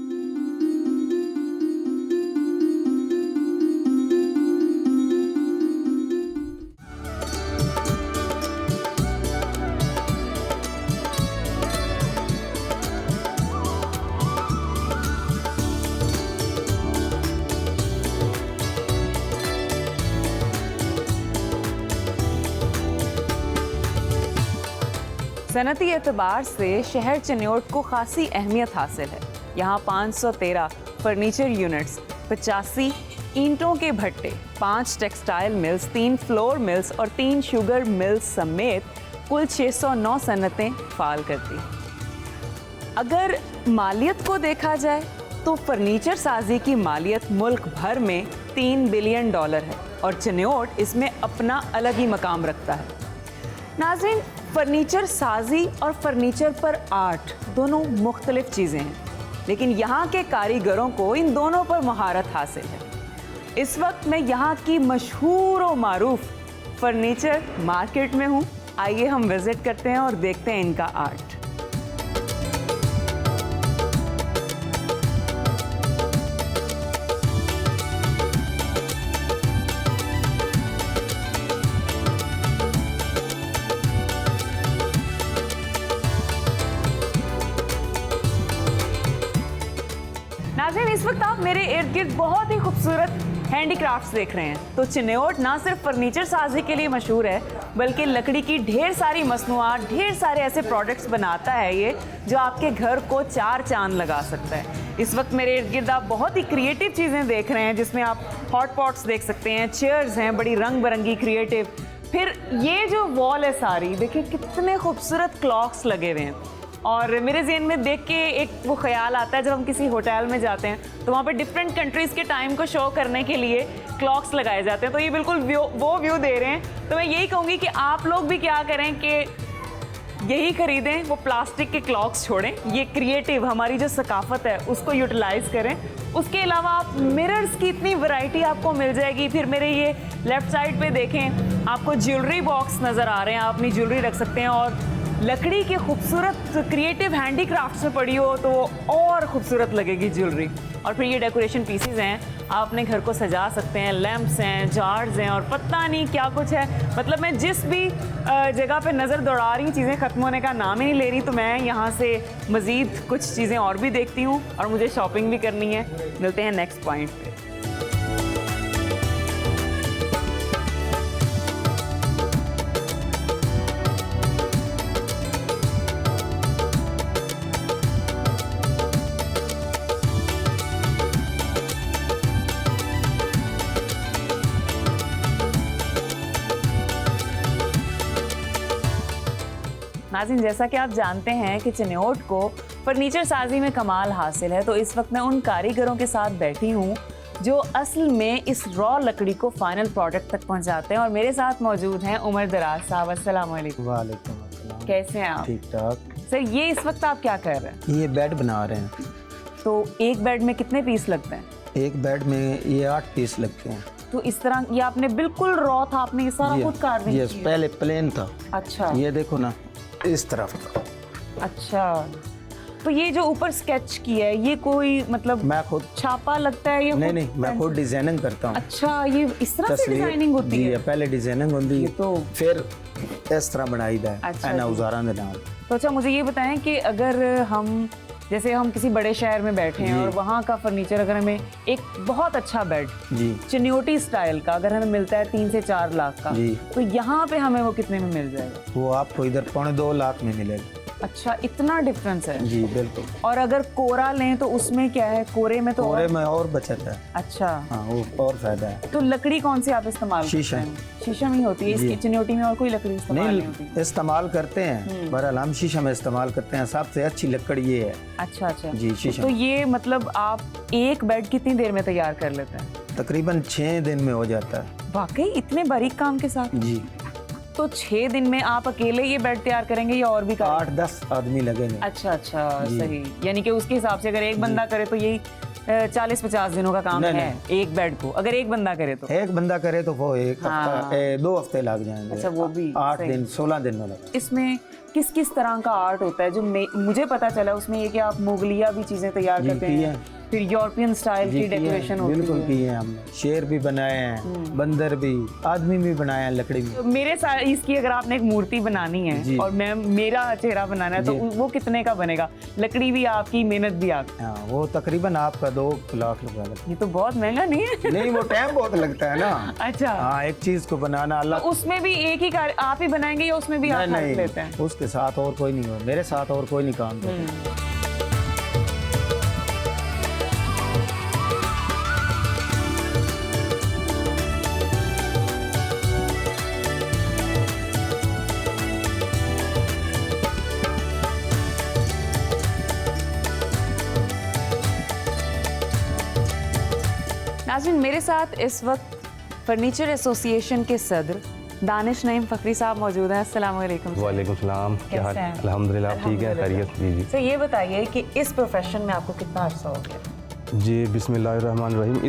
सनती एतबार से शहर चनियोट को खासी अहमियत हासिल है। यहाँ 513 फर्नीचर यूनिट्स, 85 ईंटों के भट्टे, 5 टेक्सटाइल मिल्स, 3 फ्लोर मिल्स और 3 शुगर मिल्स समेत कुल 609 सनतें फाल करती हैं। अगर मालियत को देखा जाए तो फर्नीचर साजी की मालियत मुल्क भर में $3 बिलियन है और चनियोट इसमें अपना अलग ही मकाम रखता है। नाज़रीन, फर्नीचर साजी और फर्नीचर पर आर्ट दोनों मुख्तलिफ चीज़ें हैं, लेकिन यहाँ के कारीगरों को इन दोनों पर महारत हासिल है। इस वक्त मैं यहाँ की मशहूर और मारूफ फर्नीचर मार्केट में हूँ। आइए हम विज़िट करते हैं और देखते हैं इनका आर्ट। नाज़रीन, इस वक्त आप मेरे इर्द गिर्द बहुत ही खूबसूरत हैंडीक्राफ्ट्स देख रहे हैं। तो चनियोट ना सिर्फ फर्नीचर साजी के लिए मशहूर है, बल्कि लकड़ी की ढेर सारी मसनूआत, ढेर सारे ऐसे प्रोडक्ट्स बनाता है ये जो आपके घर को 4 चांद लगा सकता है। इस वक्त मेरे इर्द गिर्द आप बहुत ही क्रिएटिव चीज़ें देख रहे हैं, जिसमें आप हॉट पॉट्स देख सकते हैं, चेयर्स हैं बड़ी रंग बिरंगी क्रिएटिव। फिर ये जो वॉल है सारी, देखिए कितने खूबसूरत क्लॉक्स लगे हुए हैं। और मेरे ज़हन में देख के एक वो ख्याल आता है, जब हम किसी होटल में जाते हैं तो वहाँ पे डिफरेंट कंट्रीज़ के टाइम को शो करने के लिए क्लॉक्स लगाए जाते हैं। तो ये बिल्कुल वो व्यू दे रहे हैं। तो मैं यही कहूँगी कि आप लोग भी क्या करें कि यही खरीदें, वो प्लास्टिक के क्लॉक्स छोड़ें, ये क्रिएटिव हमारी जो सकाफत है उसको यूटिलाइज़ करें। उसके अलावा आप मिरर्स की इतनी वैरायटी आपको मिल जाएगी। फिर मेरे ये लेफ़्ट साइड पे देखें, आपको ज्वेलरी बॉक्स नज़र आ रहे हैं, आप अपनी ज्वेलरी रख सकते हैं। और लकड़ी के खूबसूरत क्रिएटिव हैंडीक्राफ्ट्स में पड़ी हो तो और ख़ूबसूरत लगेगी ज्वेलरी। और फिर ये डेकोरेशन पीसीज हैं, आप अपने घर को सजा सकते हैं, लैंप्स हैं, जार्स हैं और पता नहीं क्या कुछ है। मतलब मैं जिस भी जगह पे नज़र दौड़ा रही हूँ, चीज़ें ख़त्म होने का नाम ही नहीं ले रही। तो मैं यहाँ से मज़ीद कुछ चीज़ें और भी देखती हूँ और मुझे शॉपिंग भी करनी है। मिलते हैं नेक्स्ट पॉइंट पे। नाज़रीन, जैसा कि आप जानते हैं कि चिन्योट को फर्नीचर साजी में कमाल हासिल है, तो इस वक्त मैं उन कारीगरों के साथ बैठी हूँ जो असल में इस रॉ लकड़ी को फाइनल प्रोडक्ट तक पहुँचाते हैं। और मेरे साथ मौजूद हैं उमर दराज साहब। अस्सलाम वालेकुम। वालेकुम अस्सलाम। कैसे हैं आप? ठीक ठाक। सर, ये इस वक्त आप क्या कर रहे हैं? ये बेड बना रहे हैं। तो एक बेड में कितने पीस लगते हैं? एक बेड में ये 8 पीस लगते हैं। तो इस तरह ये आपने बिल्कुल रॉ था, आपने ये सारा खुद कार्विंग यस, किया? पहले प्लेन था। अच्छा। ये देखो ना, इस तरफ था। अच्छा, तो ये जो ऊपर स्केच किया है ये कोई मतलब मैं खुद छापा लगता है? ये नहीं, मैं खुद डिजाइनिंग करता हूँ। अच्छा, ये इस तरह से डिजाइनिंग होती है? पहले डिजाइनिंग होती है तो फिर इस तरह बनाई दा है। अच्छा एना जी। उजारा दे नाल। तो अच्छा, मुझे ये बताएं कि अगर हम जैसे हम किसी बड़े शहर में बैठे हैं और वहाँ का फर्नीचर अगर हमें एक बहुत अच्छा बेड जी चिन्योटी स्टाइल का अगर हमें मिलता है 3 से 4 लाख का, जी, तो यहाँ पे हमें वो कितने में मिल जाएगा? वो आपको इधर 2.25 लाख में मिलेगा। अच्छा, इतना डिफरेंस है? जी बिल्कुल। और अगर कोरा लें तो उसमें क्या है? कोरे में तो कोरे में और बचत है। अच्छा, हाँ, वो और फायदा है। तो लकड़ी कौन सी आप इस्तेमाल शीशम। करते हैं? शीशम ही होती है इसकी चिन्योटी में, और कोई लकड़ी इस्तेमाल नहीं होती? नहीं, इस्तेमाल करते हैं, बहरहाल हम शीशम इस्तेमाल करते हैं। सबसे अच्छी लकड़ी ये है। अच्छा अच्छा जी, शीशम। तो ये मतलब आप एक बेड कितनी देर में तैयार कर लेते हैं? तकरीबन 6 दिन में हो जाता है। वाकई इतने बारीक काम के साथ? जी। तो 6 दिन में आप अकेले ये बेड तैयार करेंगे या और भी 8-10 आदमी लगेंगे। अच्छा अच्छा, जी। सही। यानी कि उसके हिसाब से अगर एक बंदा करे तो यही 40-50 दिनों का काम नहीं, है एक बेड को, अगर एक बंदा करे तो? एक बंदा करे तो वो एक हाँ। हफ्ता 2 हफ्ते लग जाएंगे। अच्छा, वो भी 8 सही। दिन 16 दिन में लगे। इसमें किस किस तरह का आर्ट होता है? जो मुझे पता चला उसमें ये कि आप मुगलिया भी चीजें तैयार करते हैं, फिर यूरोपियन स्टाइल की डेकोरेशन होती है। बिल्कुल किए हैं हमने। शेर भी बनाए हैं, बंदर भी, आदमी भी बनाए हैं, लकड़ी भी। तो मेरे साइज की अगर आपने एक मूर्ति बनानी है और मैं मेरा चेहरा बनाना है तो वो कितने का बनेगा? लकड़ी भी आपकी, मेहनत भी आपकी? हाँ, वो तकरीबन आपका 2 लाख रुपया लगता है। ये तो बहुत महंगा नहीं है? नहीं, वो टाइम बहुत लगता है ना। अच्छा। हाँ, एक चीज को बनाना तो उसमें भी एक ही आप ही बनाएंगे या उसमें भी आप हेल्प लेते हैं? उसके साथ और कोई नहीं हो, मेरे साथ और कोई नहीं काम करता। नाज़रीन, मेरे साथ इस वक्त फर्नीचर एसोसिएशन के सदर दानिश नईम फ़खरी साहब मौजूद हैं। अस्सलाम वालेकुम। वालेकुम सलाम। क्या हाल? अल्हम्दुलिल्लाह ठीक है, खैरियत। जी जी। सर, ये बताइए कि इस प्रोफेशन में आपको कितना अर्सा हो गया? जी, बिस्मिल्लाहिर्रहमानिर्रहीम।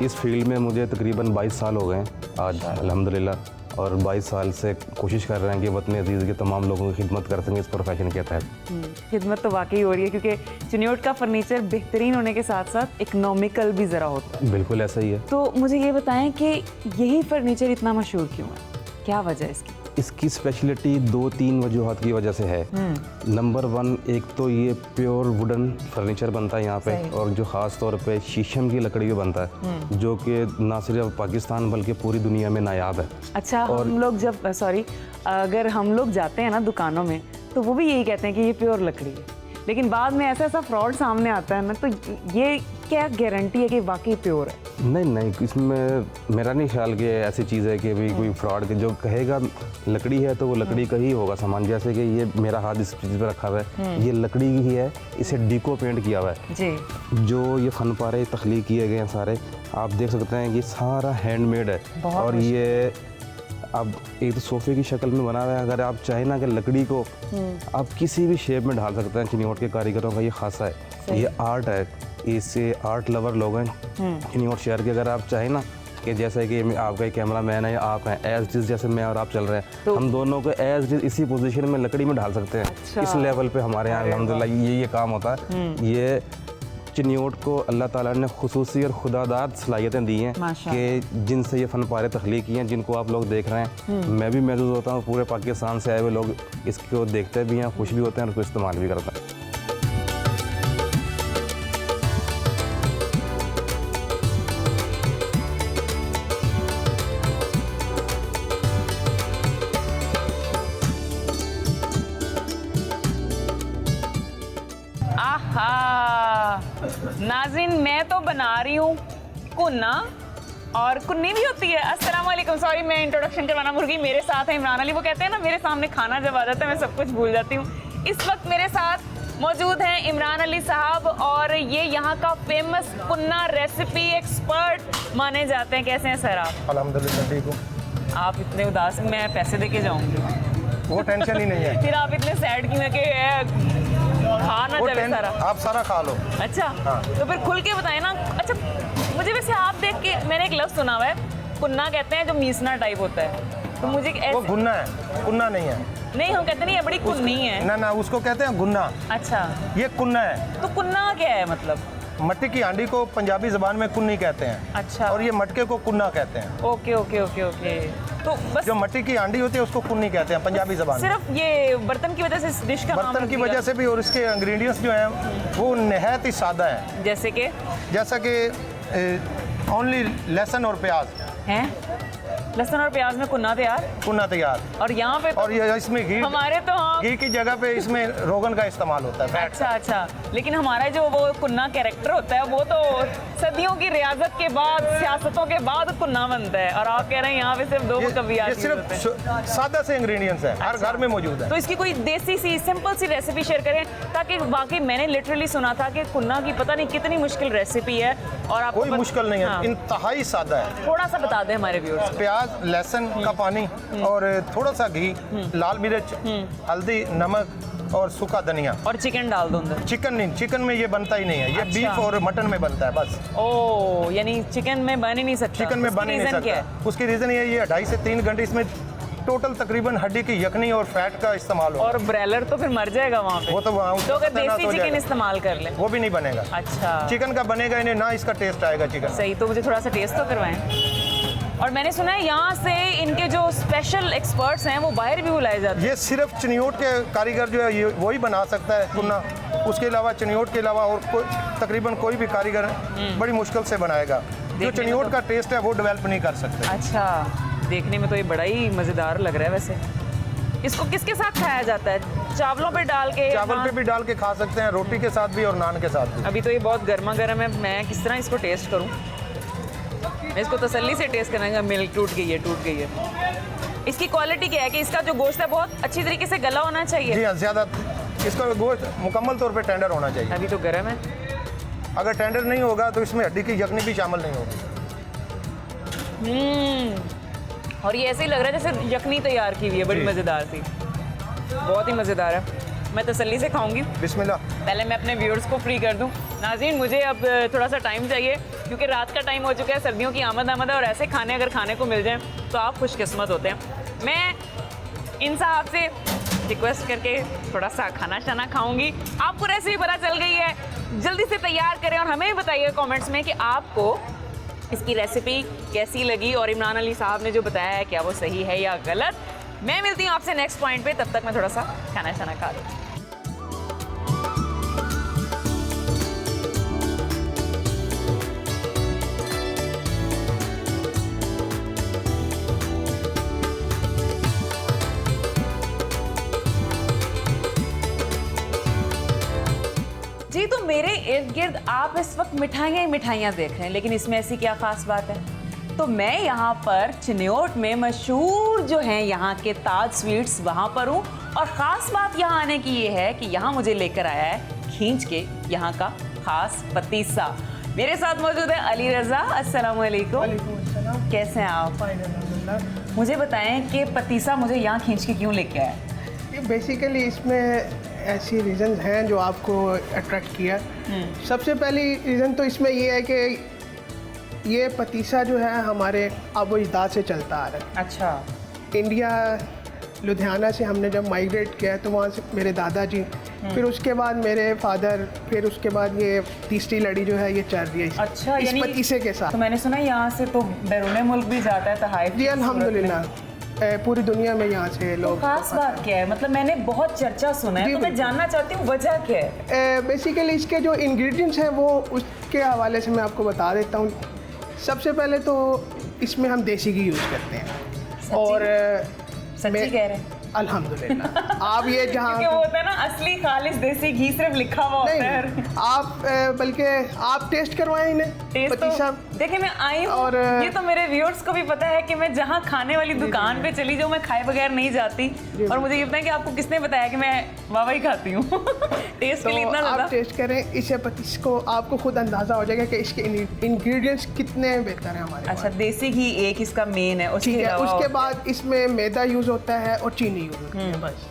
इस फील्ड में मुझे तकरीबन 22 साल हो गए हैं आज, अल्हम्दुलिल्लाह। और 22 साल से कोशिश कर रहे हैं कि वतन अजीज़ के तमाम लोगों की खिदमत कर सकें इस प्रोफेशन के तहत। खिदमत तो वाकई हो रही है, क्योंकि चिन्योट का फर्नीचर बेहतरीन होने के साथ साथ इकोनॉमिकल भी ज़रा होता है। बिल्कुल ऐसा ही है। तो मुझे ये बताएं कि यही फर्नीचर इतना मशहूर क्यों है? क्या वजह है इसकी? इसकी स्पेशलिटी 2-3 वजूहात की वजह से है। नंबर 1, एक तो ये प्योर वुडन फर्नीचर बनता है यहाँ पे, और जो ख़ास तौर पे शीशम की लकड़ी में बनता है, जो कि ना सिर्फ पाकिस्तान बल्कि पूरी दुनिया में नायाब है। अच्छा, हम लोग जब अगर हम लोग जाते हैं ना दुकानों में तो वो भी यही कहते हैं कि ये प्योर लकड़ी है, लेकिन बाद में ऐसा फ्रॉड सामने आता है ना, तो ये क्या गारंटी है कि वाकई प्योर है? नहीं, इसमें मेरा नहीं ख्याल कि ऐसी चीज़ है कि भाई कोई फ्रॉड के जो कहेगा लकड़ी है तो वो लकड़ी का ही होगा सामान। जैसे कि ये मेरा हाथ इस चीज़ पर रखा हुआ है, ये लकड़ी की ही है, इसे डीको पेंट किया हुआ है जी। जो ये फन पारे तख्लीक किए गए हैं सारे, आप देख सकते हैं कि सारा हैंडमेड है। और ये अब एक तो सोफे की शक्ल में बना हुआ है। अगर आप चाहें ना कि लकड़ी को आप किसी भी शेप में ढाल सकते हैं, चिन्योट के कारीगरों का ये खासा है, ये आर्ट है। इससे आर्ट लवर लोग हैं चिन्योट शहर के। अगर आप चाहें ना कि जैसे कि आपका एक कैमरा मैन है या आप हैं, एज जिस जैसे मैं और आप चल रहे हैं, तो हम दोनों को एज इसी पोजीशन में लकड़ी में ढाल सकते हैं। अच्छा। इस लेवल पे हमारे यहाँ अल्हम्दुलिल्लाह ये काम होता है। ये चिन्योट को अल्लाह ताला ने खुसूसी और खुदादाद सलाहियतें दी हैं कि जिनसे ये फ़न पारे तख्लीक किए हैं, जिनको आप लोग देख रहे हैं। मैं भी महसूस होता हूँ, पूरे पाकिस्तान से आए हुए लोग इसको देखते भी हैं, खुश भी होते हैं और उसको इस्तेमाल भी करते हैं। नाज़रीन, मैं तो बना रही हूँ कुन्ना, और कुन्नी भी होती है। अस्सलाम वालेकुम, सॉरी मैं इंट्रोडक्शन करवाना भूल गई। मेरे साथ है इमरान अली। वो कहते हैं ना मेरे सामने खाना जब आ जाता है मैं सब कुछ भूल जाती हूँ। इस वक्त मेरे साथ मौजूद हैं इमरान अली साहब और ये यहाँ का फेमस कुन्ना रेसिपी एक्सपर्ट माने जाते हैं। कैसे हैं सर आप? अल्हम्दुलिल्लाह ठीक हूँ। आप इतने उदास, मैं पैसे दे के जाऊँगी। वो टेंशन ही नहीं है। फिर आप इतने सैड क्यों है कि खाना जाए सारा? आप सारा खा लो। अच्छा हाँ। तो फिर खुल के बताएं ना। अच्छा मुझे वैसे आप देख के मैंने एक लफ्ज़ सुना हुआ है, कुन्ना कहते हैं जो मीसना टाइप होता है, तो मुझे वो गुन्ना है, कुन्ना नहीं है। नहीं हम कहते नहीं ये बड़ी कुन्नी है। ना ना उसको कहते हैं गुन्ना। अच्छा ये कुन्ना है। तो कुन्ना क्या है मतलब? मट्टी की हांडी को पंजाबी जबान में कुन्नी कहते हैं। अच्छा। और ये मटके को कुन्ना कहते हैं। Okay okay okay okay. तो बस जो मट्टी की हांडी होती है उसको कुन्नी कहते हैं पंजाबी जबान में। सिर्फ ये बर्तन की वजह से इस डिश का नाम बर्तन की वजह से भी और इसके इंग्रेडिएंट्स जो हैं वो नहायत ही सादा है। जैसे कि ओनली लहसुन और प्याज हैं। लहसुन और प्याज में कुन्ना तैयार। और यहाँ पे और ये इसमें घी, हमारे तो हाँ घी की जगह पे इसमें रोगन का इस्तेमाल होता है। अच्छा अच्छा। लेकिन हमारा जो वो कुन्ना कैरेक्टर होता है वो तो सदियों की रियाजत के बाद, सियासतों के बाद कुन्ना बनता है। और आप कह रहे हैं यहाँ पे सिर्फ दो कवियात सिर्फ सादा से इंग्रेडिएंट्स हैं, हर घर में मौजूद है। तो इसकी कोई देसी सी सिंपल सी रेसिपी शेयर करें ताकि बाकी मैंने लिटरली सुना था कि कुन्ना की पता नहीं कितनी मुश्किल रेसिपी है और आपको कोई मुश्किल नहीं है। हाँ। इंतहाई सादा है। थोड़ा सा बता दें हमारे व्यूअर्स। प्याज, लहसुन का पानी और थोड़ा सा घी, लाल मिर्च, हल्दी, नमक और सूखा धनिया और चिकन डाल दो अंदर। चिकन नहीं, चिकन में ये बनता ही नहीं है। ये अच्छा। बीफ और मटन में बनता है बस। ओह यानी चिकन में बन ही नहीं सकता। चिकन में बन ही नहीं सकता। उसकी रीज़न ये 2.5 से 3 घंटे इसमें टोटल तकरीबन हड्डी की यखनी और फैट का इस्तेमाल हो। और ब्रॉयलर तो फिर मर जाएगा वहाँ पे। वो तो वहाँ तो अगर देसी चिकन इस्तेमाल कर ले वो भी नहीं बनेगा। अच्छा चिकन का बनेगा इन्हें ना, इसका टेस्ट आएगा चिकन। सही। तो मुझे थोड़ा सा टेस्ट तो करवाएं। और मैंने सुना है यहाँ से इनके जो स्पेशल एक्सपर्ट्स हैं वो बाहर भी बुलाए जाते हैं। ये सिर्फ चिनियोट के कारीगर जो है ये वही बना सकता है कुन्ना। उसके अलावा चिनियोट के अलावा और तकरीबन कोई भी कारीगर बड़ी मुश्किल से बनाएगा। जो चिनियोट का टेस्ट है वो डेवलप नहीं कर सकते। अच्छा देखने में तो ये बड़ा ही मज़ेदार लग रहा है। वैसे इसको किसके साथ खाया जाता है? चावलों पे डाल के? चावल पे भी डाल के खा सकते हैं, रोटी के साथ भी और नान के साथ भी। अभी तो ये बहुत गर्मा गर्म है, मैं किस तरह इसको टेस्ट करूं? मैं इसको तसल्ली से टेस्ट करूँगा। मिल्क टूट गई है। इसकी क्वालिटी क्या है कि इसका जो गोश्त है बहुत अच्छी तरीके से गला होना चाहिए? जी हाँ, ज़्यादा इसका गोश्त मुकम्मल तौर पे टेंडर होना चाहिए। अभी तो गर्म है। अगर टेंडर नहीं होगा तो इसमें हड्डी की यखनी भी शामिल नहीं होगी। और ये ऐसे ही लग रहा है जैसे यखनी तैयार की हुई है, बड़ी मज़ेदार सी। बहुत ही मज़ेदार है। मैं तसल्ली से खाऊंगी। बिस्मिल्लाह। पहले मैं अपने व्यूअर्स को फ्री कर दूं। नाज़रीन मुझे अब थोड़ा सा टाइम चाहिए क्योंकि रात का टाइम हो चुका है, सर्दियों की आमद है और ऐसे खाने अगर खाने को मिल जाएं तो आप खुशकिस्मत होते हैं। मैं इन साहब से रिक्वेस्ट करके थोड़ा सा खाना शाना खाऊंगी। आपको रेसिपी पता चल गई है, जल्दी से तैयार करें और हमें बताइए कमेंट्स में कि आपको इसकी रेसिपी कैसी लगी और इमरान अली साहब ने जो बताया है क्या वो सही है या गलत। मैं मिलती हूँ आपसे नेक्स्ट पॉइंट पे, तब तक मैं थोड़ा सा खाना शाना खा लूँ। जी तो मेरे इर्द गिर्द आप इस वक्त मिठाइयाँ ही मिठाइयाँ देख रहे हैं, लेकिन इसमें ऐसी क्या खास बात है? तो मैं यहाँ पर चिन्योट में मशहूर जो हैं यहाँ के ताज स्वीट्स वहाँ पर हूँ और ख़ास बात यहाँ आने की ये है कि यहाँ मुझे लेकर आया है खींच के यहाँ का ख़ास पतीसा। मेरे साथ मौजूद है अली रज़ा। अस्सलाम वालेकुम। कैसे हैं आप? मुझे बताएं कि पतीसा मुझे यहाँ खींच के क्यों लेके आया? बेसिकली इसमें ऐसी रीज़न हैं जो आपको अट्रैक्ट किया। सबसे पहली रीज़न तो इसमें ये है कि ये पतीसा जो है हमारे आबो अजदाद से चलता आ रहा है। अच्छा। इंडिया लुधियाना से हमने जब माइग्रेट किया है तो वहाँ से मेरे दादाजी, फिर उसके बाद मेरे फादर, फिर उसके बाद ये तीसरी लड़ी जो है ये चल रही है। अच्छा, इस पतीसे के साथ। तो मैंने सुना यहाँ से तो बैरून मुल्क भी जाता है तहाइफ। जी अल्हम्दुलिल्लाह, पूरी दुनिया में यहाँ से लोग। तो खास बात क्या है? मतलब मैंने बहुत चर्चा सुना है तो मैं जानना चाहती हूँ वजह क्या है? बेसिकली इसके जो इंग्रेडिएंट्स हैं वो उसके हवाले से मैं आपको बता देता हूँ। सबसे पहले तो इसमें हम देसी घी यूज़ करते हैं। और सच्ची कह रहे हैं? अल्हम्दुलिल्लाह। आप ये जहाँ क्योंकि वो होता है ना असली खालिस देसी घी सिर्फ लिखा हुआ होता है। आप बल्कि आप टेस्ट करवाएं इन्हें। टेस्ट पतीसा देखिए मैं आई हूँ और ये तो मेरे व्यूअर्स को भी पता है कि मैं जहाँ खाने वाली दुकान पे चली जाऊँ मैं खाए बगैर नहीं जाती। और मुझे ये पता है कि आपको किसने बताया कि मैं वाह ही खाती हूँ टेस्ट के लिए इतना ज़्यादा। आप टेस्ट करें इसे पतीस को, आपको खुद अंदाज़ा हो जाएगा कि इसके इंग्रेडिएंट्स कितने बेहतर हैं हमारे। अच्छा, देसी घी एक इसका मेन है, उसके बाद इसमें मैदा यूज़ होता है और चीनी यूज़ होती है बस।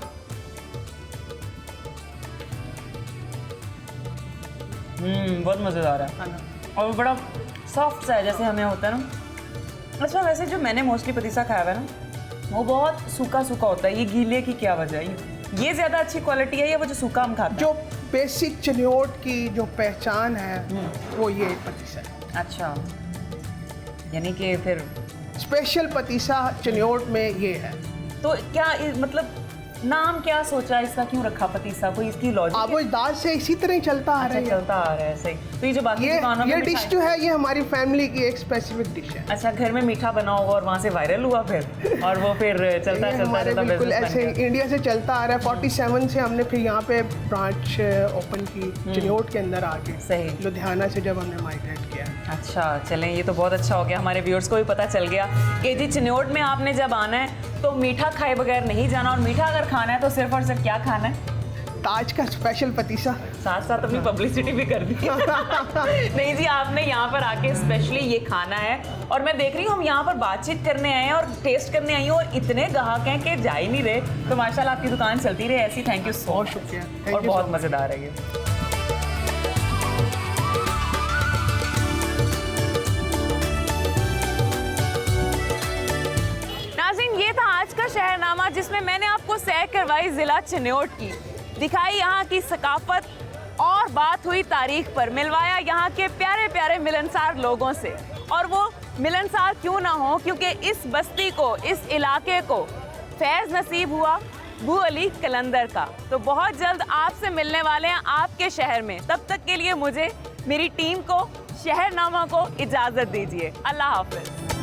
बहुत मज़ेदार है और बड़ा सॉफ्ट सा है जैसे हमें होता है ना। अच्छा, वैसे जो मैंने मोस्टली पतीसा खाया हुआ है ना वो बहुत सूखा सूखा होता है, ये गीले की क्या वजह है? ये ज़्यादा अच्छी क्वालिटी है या वो जो सूखा हम खाते हैं? जो बेसिक चनियोट की जो पहचान है वो ये पतीसा है। अच्छा, यानी कि फिर स्पेशल पतीसा चनियोट में ये है। तो क्या मतलब नाम क्या सोचा इसका, क्यों रखा पतीसा, कोई इसकी लॉजिक? आबोज दाल से इसी तरह ही चलता आ रहा है। चलता आ रहा है ऐसे। तो ये जो बाकी दुकानों में ये डिश जो है ये हमारी फैमिली की एक स्पेसिफिक डिश है। अच्छा, घर में मीठा बना होगा और वहाँ से वायरल हुआ फिर और वो फिर चलता बिल्कुल ऐसे इंडिया से चलता आ रहा है। 47 से हमने फिर यहाँ पे ब्रांच ओपन की चनियोट के अंदर आके। सही। लुधियाना से जब हमने माइग्रेट किया। अच्छा, चलें ये तो बहुत अच्छा हो गया, हमारे व्यूअर्स को भी पता चल गया कि जी चनियोट में आपने जब आना है तो मीठा खाए बगैर नहीं जाना, और मीठा अगर खाना है तो सिर्फ और सिर्फ क्या खाना है? ताज का स्पेशल पतीसा। साथ साथ अपनी पब्लिसिटी भी कर दी नहीं जी, आपने यहाँ पर आके स्पेशली ये खाना है। और मैं देख रही हूँ हम यहाँ पर बातचीत करने आए हैं और टेस्ट करने आई हूँ और इतने ग्राहक हैं कि जा ही नहीं रहे। तो माशाल्लाह आपकी दुकान चलती रहे ऐसी। थैंक यू सो मच, शुक्रिया और बहुत मज़ेदार है ये। ये था आज का शहरनामा जिसमें मैंने आपको सैर करवाई जिला चिन्योट की, दिखाई यहाँ की सकाफत और बात हुई तारीख पर, मिलवाया यहाँ के प्यारे प्यारे मिलनसार लोगों से। और वो मिलनसार क्यों ना हो, क्योंकि इस बस्ती को, इस इलाके को फैज़ नसीब हुआ बू अली कलंदर का। तो बहुत जल्द आपसे मिलने वाले हैं आपके शहर में। तब तक के लिए मुझे, मेरी टीम को, शहरनामा को इजाज़त दीजिए। अल्लाह हाफ़िज़।